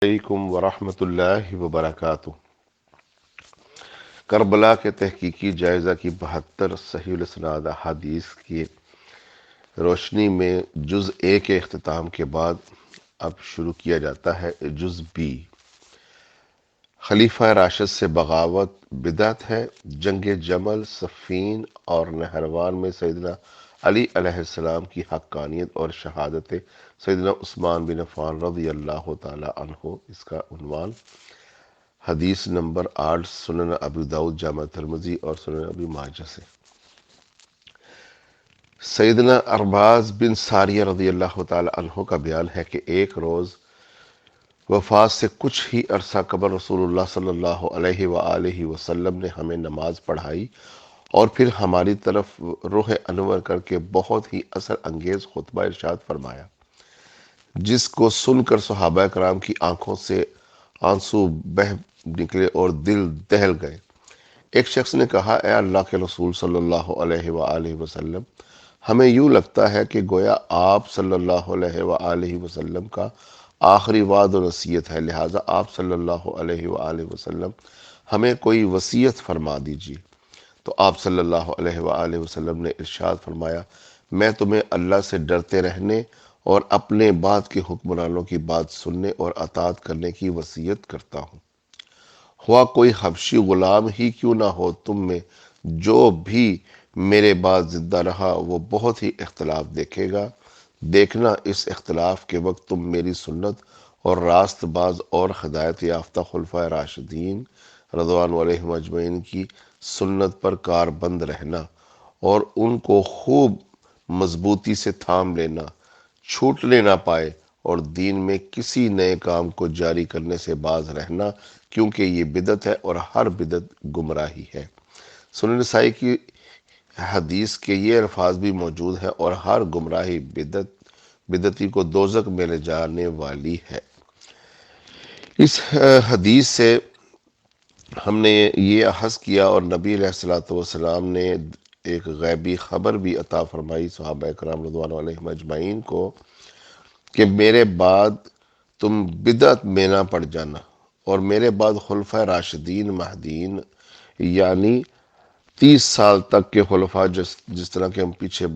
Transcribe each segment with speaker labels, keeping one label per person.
Speaker 1: علیکم ورحمۃ اللہ وبرکاتہ۔ کربلا کے تحقیقی جائزہ کی 72 صحیح الاسناد احادیث کی روشنی میں جز اے کے اختتام کے بعد اب شروع کیا جاتا ہے جز بی۔ خلیفہ راشد سے بغاوت بدعت ہے۔ جنگ جمل، صفین اور نہروان میں سیدنا علی علیہ السلام کی حقانیت اور شہادت سیدنا عثمان بن عفان رضی اللہ تعالی عنہ، اس کا عنوان۔ حدیث نمبر 8 سنن ابو داؤد، جامع ترمذی اور سنن ابی ماجہ سے۔ سیدنا ارباز بن ساریہ رضی اللہ تعالی عنہ کا بیان ہے کہ ایک روز وفات سے کچھ ہی عرصہ قبل رسول اللہ صلی اللہ علیہ وآلہ وسلم نے ہمیں نماز پڑھائی اور پھر ہماری طرف روح انور کر کے بہت ہی اثر انگیز خطبہ ارشاد فرمایا، جس کو سن کر صحابہ کرام کی آنکھوں سے آنسو بہہ نکلے اور دل دہل گئے۔ ایک شخص نے کہا، اے اللہ کے رسول صلی اللہ علیہ وآلہ وسلم، ہمیں یوں لگتا ہے کہ گویا آپ صلی اللہ علیہ وآلہ وسلم کا آخری وعد و نصیحت ہے، لہٰذا آپ صلی اللہ علیہ وآلہ وسلم ہمیں کوئی وصیت فرما دیجیے۔ تو آپ صلی اللہ علیہ وآلہ وسلم نے ارشاد فرمایا، میں تمہیں اللہ سے ڈرتے رہنے اور اپنے بعد کے حکمرانوں کی بات سننے اور اطاعت کرنے کی وصیت کرتا ہوں۔ ہوا کوئی حبشی غلام ہی کیوں نہ ہو تم میں، جو بھی میرے بعد زندہ رہا وہ بہت ہی اختلاف دیکھے گا۔ دیکھنا اس اختلاف کے وقت تم میری سنت اور راست باز اور ہدایت یافتہ خلفائے راشدین رضوان علیہم اجمعین کی سنت پر کاربند رہنا اور ان کو خوب مضبوطی سے تھام لینا، چھوٹنے نہ پائے، اور دین میں کسی نئے کام کو جاری کرنے سے باز رہنا، کیونکہ یہ بدعت ہے اور ہر بدعت گمراہی ہے۔ سنن نسائی کی حدیث کے یہ الفاظ بھی موجود ہیں، اور ہر گمراہی بدعتی کو دوزخ میں لے جانے والی ہے۔ اس حدیث سے ہم نے یہ اخذ کیا، اور نبی علیہ الصلوۃ والسلام نے ایک غیبی خبر بھی عطا فرمائی صحابہ کرام رضوان علیہم اجمعین کو کہ میرے بعد تم بدعت میں نہ پڑ جانا، اور میرے بعد خلفۂ راشدین مہدیین، یعنی 30 سال تک کے خلفاء، جس طرح کہ ہم پیچھے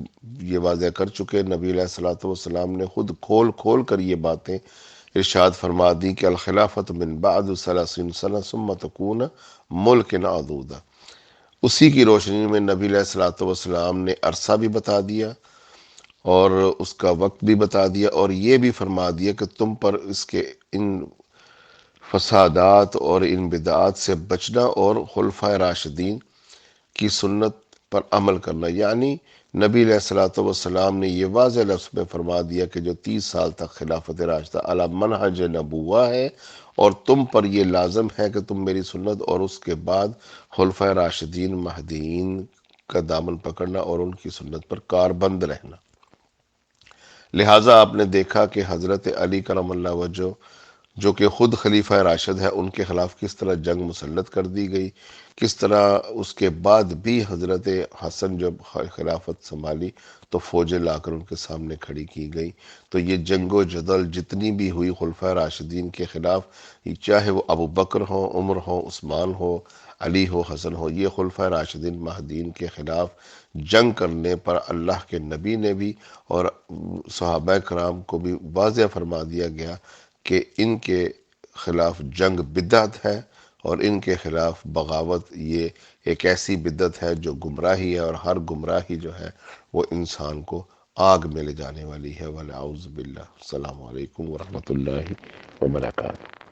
Speaker 1: یہ واضح کر چکے، نبی علیہ الصلوۃ والسلام نے خود کھول کھول کر یہ باتیں ارشاد فرما دی کہ الخلافت من بعد 30 سنہ ثم تکون ملکا عضودا۔ اسی کی روشنی میں نبی علیہ الصلوۃ والسلام نے عرصہ بھی بتا دیا اور اس کا وقت بھی بتا دیا، اور یہ بھی فرما دیا کہ تم پر اس کے ان فسادات اور ان بدعات سے بچنا اور خلفائے راشدین کی سنت پر عمل کرنا۔ یعنی نبی علیہ الصلوۃ والسلام نے یہ واضح لفظ میں فرما دیا کہ جو 30 سال تک خلافت راشدہ علی منہج نبوہ ہے، اور تم پر یہ لازم ہے کہ تم میری سنت اور اس کے بعد خلفائے راشدین مہدیین کا دامن پکڑنا اور ان کی سنت پر کاربند رہنا۔ لہٰذا آپ نے دیکھا کہ حضرت علی کرم اللہ وجہ، جو کہ خود خلیفہ راشد ہے، ان کے خلاف کس طرح جنگ مسلط کر دی گئی، کس طرح اس کے بعد بھی حضرت حسن جب خلافت سنبھالی تو فوجیں لا کر ان کے سامنے کھڑی کی گئی۔ تو یہ جنگ و جدل جتنی بھی ہوئی خلفۂ راشدین کے خلاف، چاہے وہ ابو بکر ہوں، عمر ہوں، عثمان ہو، علی ہو، حسن ہو، یہ خلفۂ راشدین مہدیین کے خلاف جنگ کرنے پر اللہ کے نبی نے بھی اور صحابہ کرام کو بھی واضح فرما دیا گیا کہ ان کے خلاف جنگ بدعت ہے، اور ان کے خلاف بغاوت یہ ایک ایسی بدعت ہے جو گمراہی ہے، اور ہر گمراہی جو ہے وہ انسان کو آگ میں لے جانے والی ہے۔ وَنَعُوذُ بِاللَّهِ۔ السلام علیکم ورحمۃ اللہ وبرکاتہ۔